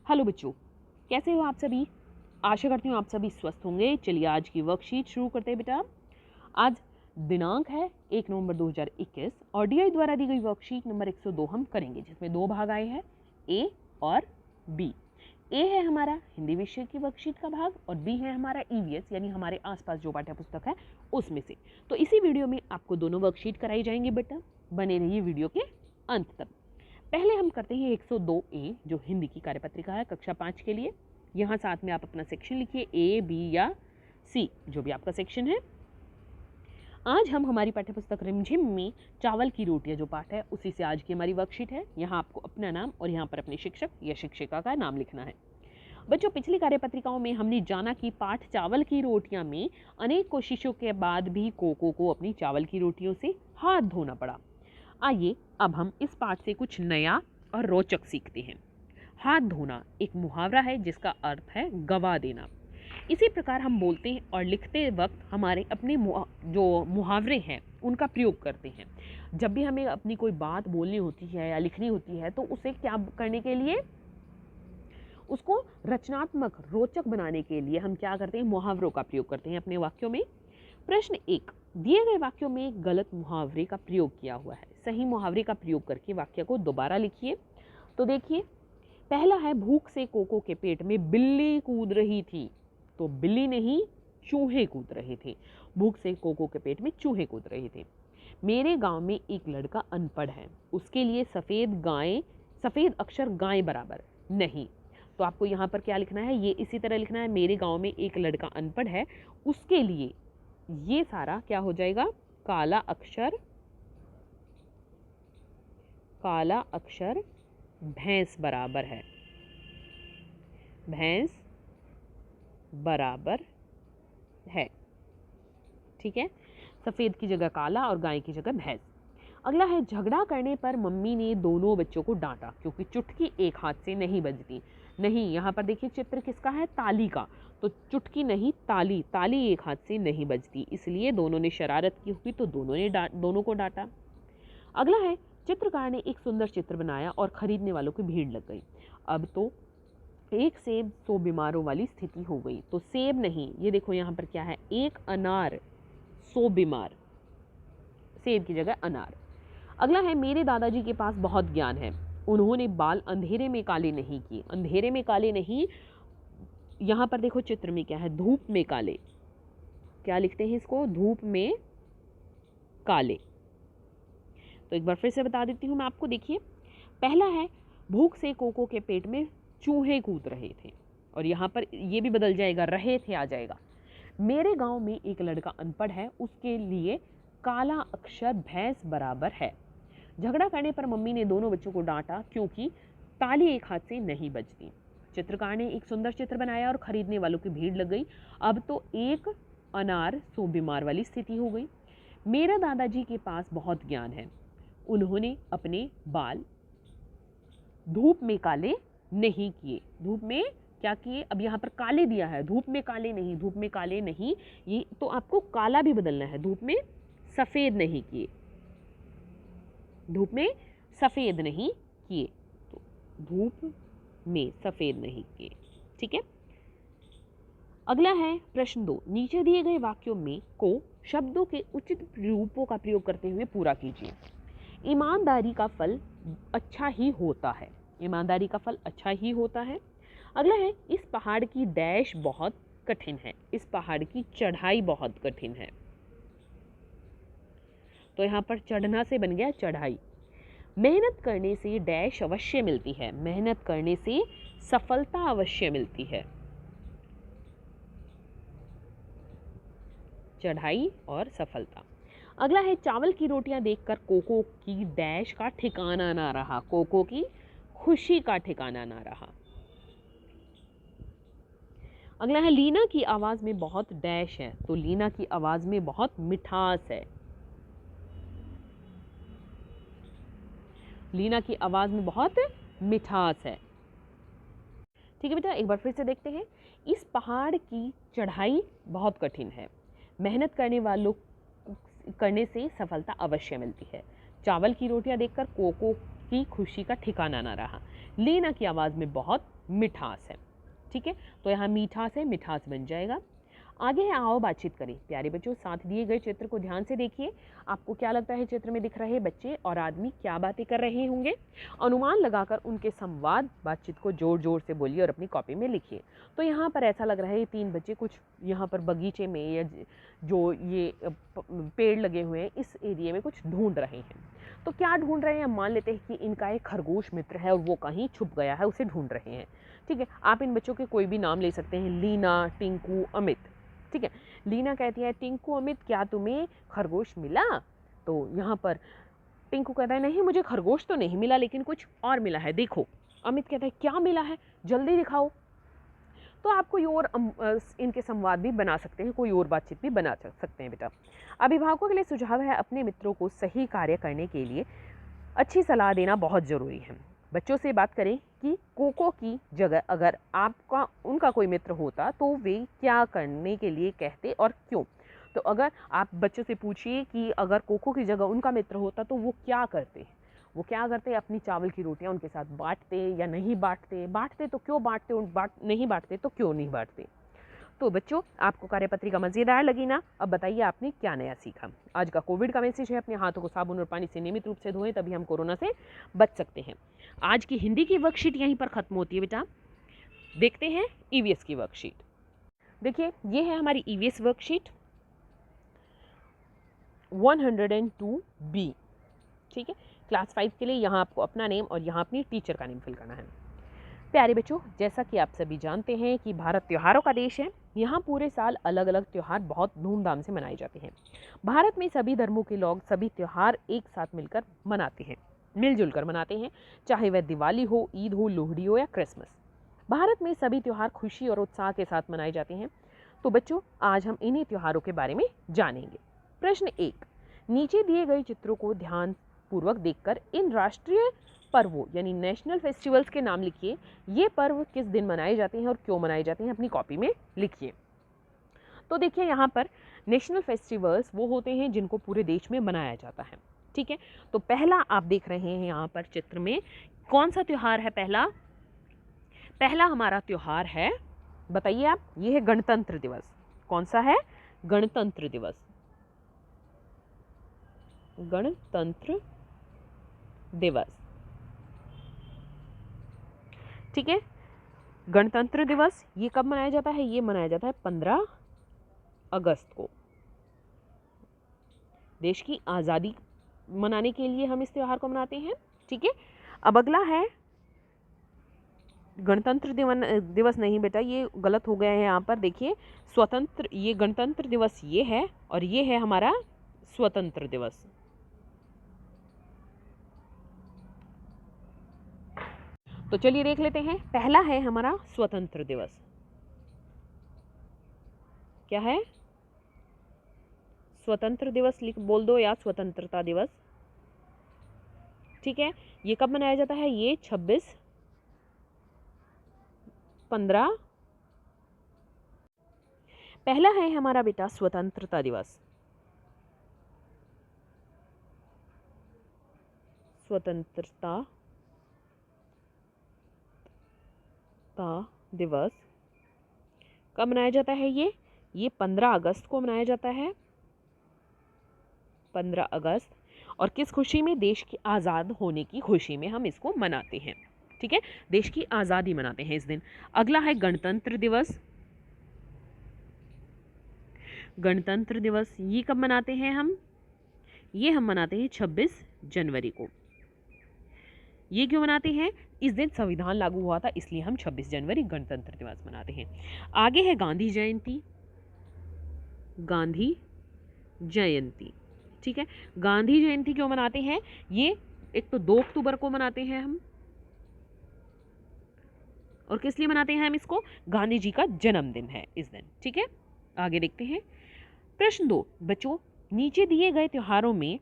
Hello बच्चों, कैसे हो आप सभी। आशा करती हूँ आप सभी स्वस्थ होंगे। चलिए आज की वर्कशीट शुरू करते हैं बेटा। आज दिनांक है 1 नवंबर 2021 और डीआई द्वारा दी गई वर्कशीट नंबर 102 हम करेंगे, जिसमें दो भाग आए हैं, ए और बी। ए है हमारा हिंदी विषय की वर्कशीट का भाग और बी है हमारा ईवीएस यानी हमारे आसपास जो पाठ्य पुस्तक है उसमें से। तो इसी वीडियो में आपको दोनों वर्कशीट कराई जाएंगी बेटा, बने रहिए वीडियो के अंत तक। पहले हम करते हैं 102 ए जो हिंदी की कार्यपत्रिका है कक्षा 5 के लिए। यहाँ साथ में आप अपना सेक्शन लिखिए, ए बी या सी, जो भी आपका सेक्शन है। आज हम हमारी पाठ्यपुस्तक रिमझिम में चावल की रोटियां जो पाठ है उसी से आज की हमारी वर्कशीट है। यहाँ आपको अपना नाम और यहाँ पर अपने शिक्षक या शिक्षिका का नाम लिखना है। बच्चों, पिछली कार्यपत्रिकाओं में हमने जाना कि पाठ चावल की रोटियां में अनेक कोशिशों के बाद भी कोको को अपनी चावल की रोटियों से हाथ धोना पड़ा। आइए अब हम इस पाठ से कुछ नया और रोचक सीखते हैं। हाथ धोना एक मुहावरा है जिसका अर्थ है गवा देना। इसी प्रकार हम बोलते हैं और लिखते वक्त हमारे अपने जो मुहावरे हैं उनका प्रयोग करते हैं। जब भी हमें अपनी कोई बात बोलनी होती है या लिखनी होती है तो उसे क्या करने के लिए, उसको रचनात्मक रोचक बनाने के लिए हम क्या करते हैं, मुहावरों का प्रयोग करते हैं अपने वाक्यों में। प्रश्न 1, दिए गए वाक्यों में गलत मुहावरे का प्रयोग किया हुआ है। सही मुहावरे का प्रयोग करके वाक्य को दोबारा लिखिए। तो देखिए, पहला है भूख से कोको के पेट में बिल्ली कूद रही थी। तो बिल्ली नहीं, चूहे कूद रहे थे। भूख से कोको के पेट में चूहे कूद रहे थे। मेरे गांव में एक लड़का अनपढ़ है, उसके लिए सफेद अक्षर गाय बराबर नहीं। तो आपको यहाँ पर क्या लिखना है, ये इसी तरह लिखना है, मेरे गांव में एक लड़का अनपढ़ है, उसके लिए ये सारा क्या हो जाएगा, काला अक्षर भैंस बराबर है। भैंस बराबर है, ठीक है। सफेद की जगह काला और गाय की जगह भैंस। अगला है झगड़ा करने पर मम्मी ने दोनों बच्चों को डांटा क्योंकि चुटकी एक हाथ से नहीं बजती। नहीं, यहाँ पर देखिए चित्र किसका है, ताली का। तो चुटकी नहीं, ताली एक हाथ से नहीं बजती, इसलिए दोनों ने शरारत की हुई तो दोनों को डांटा। अगला है चित्रकार ने एक सुंदर चित्र बनाया और खरीदने वालों की भीड़ लग गई। अब तो एक सेब 100 बीमारों वाली स्थिति हो गई। तो सेब नहीं, ये देखो यहाँ पर क्या है, एक अनार 100 बीमार, सेब की जगह अनार। अगला है मेरे दादाजी के पास बहुत ज्ञान है, उन्होंने बाल अंधेरे में काले नहीं किए। अंधेरे में काले नहीं, यहाँ पर देखो चित्र में क्या है, धूप में काले। क्या लिखते हैं इसको, धूप में काले। तो एक बार फिर से बता देती हूँ मैं आपको। देखिए, पहला है भूख से कोको के पेट में चूहे कूद रहे थे, और यहाँ पर ये भी बदल जाएगा, रहे थे आ जाएगा। मेरे गांव में एक लड़का अनपढ़ है, उसके लिए काला अक्षर भैंस बराबर है। झगड़ा करने पर मम्मी ने दोनों बच्चों को डांटा क्योंकि ताली एक हाथ से नहीं बजती। चित्रकार ने एक सुंदर चित्र बनाया और खरीदने वालों की भीड़ लग गई। अब तो एक अनार 100 बीमार वाली स्थिति हो गई। मेरा दादाजी के पास बहुत ज्ञान है, उन्होंने अपने बाल धूप में काले नहीं किए। धूप में क्या किए, अब यहाँ पर काले दिया है, धूप में काले नहीं, धूप में काले नहीं, ये तो आपको काला भी बदलना है, धूप में सफेद नहीं किए, धूप में सफेद नहीं किए। तो धूप में सफेद नहीं किए, ठीक है। अगला है प्रश्न 2, नीचे दिए गए वाक्यों में को शब्दों के उचित रूपों का प्रयोग करते हुए पूरा कीजिए। ईमानदारी का फल अच्छा ही होता है। ईमानदारी का फल अच्छा ही होता है। अगला है इस पहाड़ की डैश बहुत कठिन है। इस पहाड़ की चढ़ाई बहुत कठिन है। तो यहाँ पर चढ़ना से बन गया चढ़ाई। मेहनत करने से डैश अवश्य मिलती है। मेहनत करने से सफलता अवश्य मिलती है। चढ़ाई और सफलता। अगला है चावल की रोटियां देखकर कोको की डैश का ठिकाना ना रहा। कोको की खुशी का ठिकाना ना रहा। अगला है लीना की आवाज में बहुत डैश है। तो लीना की आवाज में बहुत मिठास है। लीना की आवाज में बहुत मिठास है, ठीक है बेटा। एक बार फिर से देखते हैं, इस पहाड़ की चढ़ाई बहुत कठिन है। मेहनत करने से सफलता अवश्य मिलती है। चावल की रोटियां देखकर कोको की खुशी का ठिकाना ना रहा। लीना की आवाज में बहुत मिठास है। ठीक है, तो यहाँ मीठा से मिठास बन जाएगा। आगे है आओ बातचीत करें। प्यारे बच्चों, साथ दिए गए चित्र को ध्यान से देखिए। आपको क्या लगता है चित्र में दिख रहे बच्चे और आदमी क्या बातें कर रहे होंगे? अनुमान लगाकर उनके संवाद बातचीत को जोर जोर से बोलिए और अपनी कॉपी में लिखिए। तो यहाँ पर ऐसा लग रहा है 3 बच्चे कुछ यहाँ पर बगीचे में या जो ये पेड़ लगे हुए हैं इस एरिया में कुछ ढूंढ रहे हैं। तो क्या ढूंढ रहे हैं? मान लेते हैं कि इनका एक खरगोश मित्र है और वो कहीं छुप गया है, उसे ढूंढ रहे हैं। ठीक है, आप इन बच्चों के कोई भी नाम ले सकते हैं, लीना, टिंकू, अमित। ठीक है, लीना कहती है टिंकू, अमित क्या तुम्हें खरगोश मिला? तो यहाँ पर टिंकू कहता है नहीं, मुझे खरगोश तो नहीं मिला, लेकिन कुछ और मिला है, देखो। अमित कहता है क्या मिला है, जल्दी दिखाओ। तो आप कोई और इनके संवाद भी बना सकते हैं, कोई और बातचीत भी बना सकते हैं बेटा। अभिभावकों के लिए सुझाव है अपने मित्रों को सही कार्य करने के लिए अच्छी सलाह देना बहुत ज़रूरी है। बच्चों से बात करें कि कोको की जगह अगर आपका उनका कोई मित्र होता तो वे क्या करने के लिए कहते और क्यों। तो अगर आप बच्चों से पूछिए कि अगर कोको की जगह उनका मित्र होता तो वो क्या करते, वो क्या करते? अपनी चावल की रोटियां उनके साथ बांटते या नहीं बांटते, बांटते तो क्यों बांटते, नहीं बांटते तो क्यों नहीं बांटते। तो बच्चों, आपको कार्यपत्रिका मज़ेदार लगी ना? अब बताइए आपने क्या नया सीखा। आज का कोविड का मैसेज है अपने हाथों को साबुन और पानी से नियमित रूप से धोएं, तभी हम कोरोना से बच सकते हैं। आज की हिंदी की वर्कशीट यहीं पर खत्म होती है बेटा। देखते हैं ईवीएस की वर्कशीट। देखिए, ये है हमारी ईवीएस वर्कशीट 102B। ठीक है, क्लास 5 के लिए यहाँ आपको अपना नेम और यहाँ अपनी टीचर का नेम फिल करना है। प्यारे बच्चों, जैसा कि आप सभी जानते हैं कि भारत त्योहारों का देश है। यहाँ पूरे साल अलग अलग त्योहार बहुत धूमधाम से मनाए जाते हैं। भारत में सभी धर्मों के लोग सभी त्योहार एक साथ मिलकर मनाते हैं, मिलजुल कर मनाते हैं, चाहे वह दिवाली हो, ईद हो, लोहड़ी हो या क्रिसमस। भारत में सभी त्योहार खुशी और उत्साह के साथ मनाए जाते हैं। तो बच्चों, आज हम इन्हीं त्योहारों के बारे में जानेंगे। प्रश्न 1, नीचे दिए गए चित्रों को ध्यान पूर्वक देखकर इन राष्ट्रीय पर्वों यानी नेशनल फेस्टिवल्स के नाम लिखिए। ये पर्व किस दिन मनाए जाते हैं और क्यों मनाए जाते हैं, अपनी कॉपी में लिखिए। तो देखिए, यहाँ पर नेशनल फेस्टिवल्स वो होते हैं जिनको पूरे देश में मनाया जाता है। ठीक है, तो पहला आप देख रहे हैं यहाँ पर चित्र में कौन सा त्योहार है? पहला हमारा त्योहार है, बताइए आप, ये है गणतंत्र दिवस। कौन सा है? गणतंत्र दिवस। गणतंत्र दिवस। ठीक है, गणतंत्र दिवस ये कब मनाया जाता है? ये मनाया जाता है 15 अगस्त को। देश की आज़ादी मनाने के लिए हम इस त्योहार को मनाते हैं। ठीक है, अब अगला है गणतंत्र दिवस नहीं बेटा, ये गलत हो गया है यहाँ पर। देखिए, स्वतंत्र, ये गणतंत्र दिवस ये है और ये है हमारा स्वतंत्र दिवस। तो चलिए देख लेते हैं। पहला है हमारा स्वतंत्र दिवस। क्या है? स्वतंत्र दिवस बोल दो या स्वतंत्रता दिवस। ठीक है, ये कब मनाया जाता है? ये 15। पहला है हमारा बेटा स्वतंत्रता दिवस। स्वतंत्रता दिवस कब मनाया जाता है? ये 15 अगस्त को मनाया जाता है। 15 अगस्त। और किस खुशी में? देश के आज़ाद होने की खुशी में हम इसको मनाते हैं। ठीक है, देश की आज़ादी मनाते हैं इस दिन। अगला है गणतंत्र दिवस। गणतंत्र दिवस ये कब मनाते हैं हम? ये हम मनाते हैं 26 जनवरी को। ये क्यों मनाते हैं? इस दिन संविधान लागू हुआ था, इसलिए हम 26 जनवरी गणतंत्र दिवस मनाते हैं। आगे है गांधी जयंती। गांधी जयंती। ठीक है, गांधी जयंती क्यों मनाते हैं? ये एक तो 2 अक्टूबर को मनाते हैं हम। और किस लिए मनाते हैं हम इसको? गांधी जी का जन्मदिन है इस दिन। ठीक है, आगे देखते हैं। प्रश्न 2, बच्चों, नीचे दिए गए त्योहारों में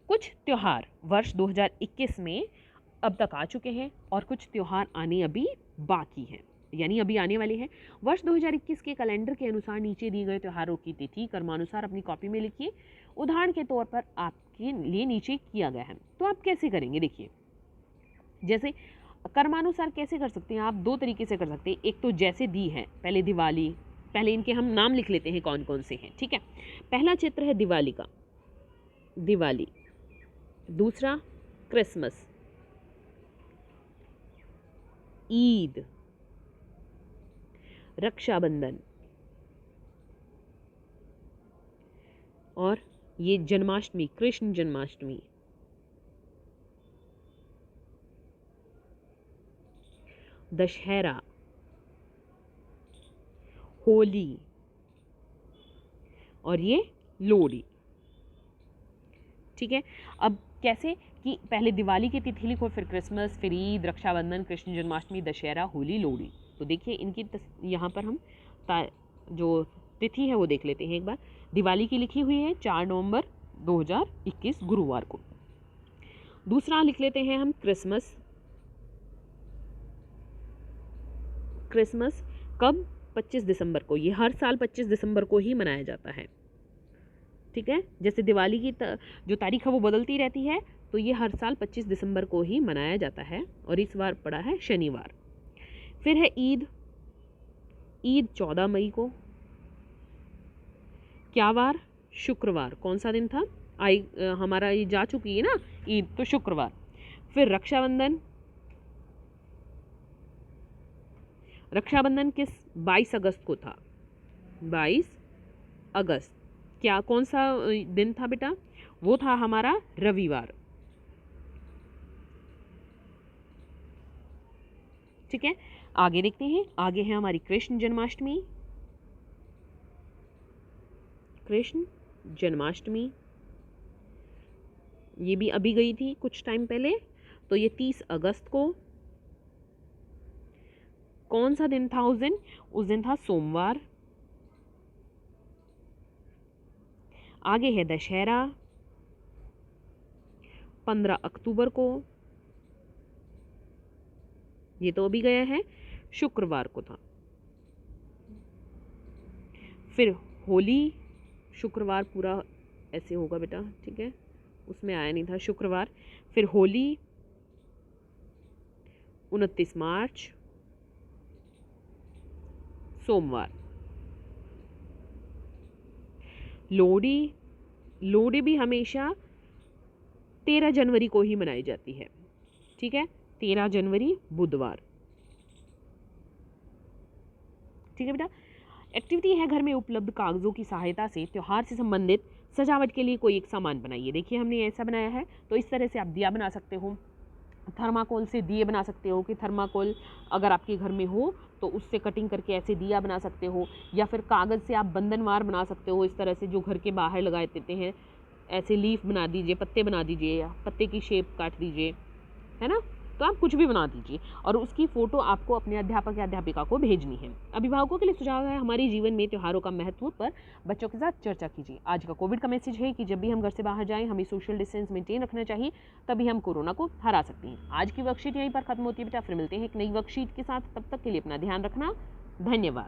कुछ त्योहार वर्ष 2021 में अब तक आ चुके हैं और कुछ त्योहार आने अभी बाकी हैं, यानी अभी आने वाले हैं। वर्ष 2021 के कैलेंडर के अनुसार नीचे दिए गए त्योहारों की तिथि क्रमानुसार अपनी कॉपी में लिखिए। उदाहरण के तौर पर आपके लिए नीचे किया गया है। तो आप कैसे करेंगे? देखिए, जैसे कर्मानुसार कैसे कर सकते हैं आप? 2 तरीके से कर सकते हैं। एक तो जैसे दी है, पहले दिवाली, पहले इनके हम नाम लिख लेते हैं कौन कौन से हैं, ठीक है। पहला चित्र है दिवाली का, दिवाली। दूसरा क्रिसमस, ईद, रक्षाबंधन, और ये जन्माष्टमी, कृष्ण जन्माष्टमी, दशहरा, होली, और ये लोहड़ी, ठीक है। अब कैसे कि पहले दिवाली की तिथि लिखो, फिर क्रिसमस, फिर ईद, रक्षाबंधन, कृष्ण जन्माष्टमी, दशहरा, होली, लोहड़ी। तो देखिए इनकी यहाँ पर हम जो तिथि है वो देख लेते हैं एक बार। दिवाली की लिखी हुई है 4 नवंबर 2021 गुरुवार को। दूसरा लिख लेते हैं हम क्रिसमस। क्रिसमस कब? 25 दिसंबर को। ये हर साल 25 दिसंबर को ही मनाया जाता है, ठीक है। जैसे दिवाली की जो तारीख है वो बदलती रहती है, तो ये हर साल 25 दिसंबर को ही मनाया जाता है, और इस बार पड़ा है शनिवार। फिर है ईद। ईद 14 मई को। क्या वार? शुक्रवार। कौन सा दिन था? हमारा ये जा चुकी है ना ईद, तो शुक्रवार। फिर रक्षाबंधन। रक्षाबंधन किस? 22 अगस्त को था, 22 अगस्त। क्या कौन सा दिन था बेटा? वो था हमारा रविवार, ठीक है। आगे देखते हैं, आगे है हमारी कृष्ण जन्माष्टमी। कृष्ण जन्माष्टमी ये भी अभी गई थी कुछ टाइम पहले, तो ये 30 अगस्त को। कौन सा दिन था उस दिन? उस दिन था सोमवार। आगे है दशहरा, 15 अक्टूबर को। ये तो अभी गया है, शुक्रवार को था। फिर होली, शुक्रवार पूरा ऐसे होगा बेटा, ठीक है, उसमें आया नहीं था शुक्रवार। फिर होली 29 मार्च सोमवार। लोहड़ी, लोहड़ी भी हमेशा 13 जनवरी को ही मनाई जाती है, ठीक है, 13 जनवरी बुधवार, ठीक है बेटा। एक्टिविटी है घर में उपलब्ध कागजों की सहायता से त्योहार से संबंधित सजावट के लिए कोई एक सामान बनाइए। देखिए हमने ऐसा बनाया है, तो इस तरह से आप दिया बना सकते हो, थर्माकोल से दिए बना सकते हो, कि थर्माकोल अगर आपके घर में हो तो उससे कटिंग करके ऐसे दिया बना सकते हो, या फिर कागज़ से आप बंधनवार बना सकते हो, इस तरह से जो घर के बाहर लगाए देते हैं, ऐसे लीफ बना दीजिए, पत्ते बना दीजिए, या पत्ते की शेप काट दीजिए, है ना। तो आप कुछ भी बना दीजिए, और उसकी फ़ोटो आपको अपने अध्यापक या अध्यापिका को भेजनी है। अभिभावकों के लिए सुझाव है, हमारे जीवन में त्योहारों का महत्व पर बच्चों के साथ चर्चा कीजिए। आज का कोविड का मैसेज है कि जब भी हम घर से बाहर जाएं, हमें सोशल डिस्टेंस मेंटेन रखना चाहिए, तभी हम कोरोना को हरा सकते हैं। आज की वर्कशीट यहीं पर खत्म होती है बेटा, फिर मिलते हैं एक नई वर्कशीट के साथ। तब तक के लिए अपना ध्यान रखना। धन्यवाद।